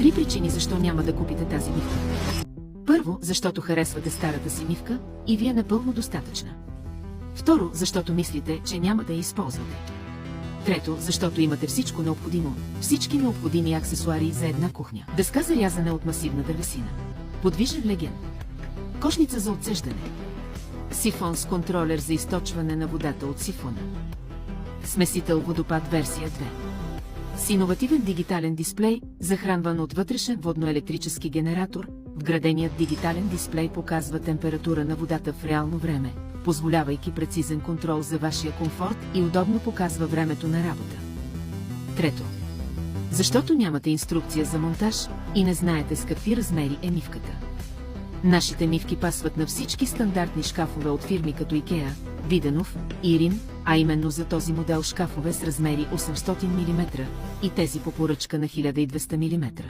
3 причини защо няма да купите тази мивка. Първо, защото харесвате старата си мивка и ви е напълно достатъчна. Второ, защото мислите, че няма да я използвате. Трето, защото имате всичко необходимо, всички необходими аксесуари за една кухня. Дъска за рязане от масивна дървесина. Подвижен леген. Кошница за отцеждане. Сифон с контролер за източване на водата от сифона. Смесител водопад версия 2. С иновативен дигитален дисплей, захранван от вътрешен водноелектрически генератор, вграденият дигитален дисплей показва температура на водата в реално време, позволявайки прецизен контрол за вашия комфорт и удобно показва времето на работа. Трето. Защото нямате инструкция за монтаж и не знаете с какви размери е мивката. Нашите мивки пасват на всички стандартни шкафове от фирми като IKEA, Виденов и Рим, а именно за този модел шкафове с размери 800 мм и тези по поръчка на 1200 мм.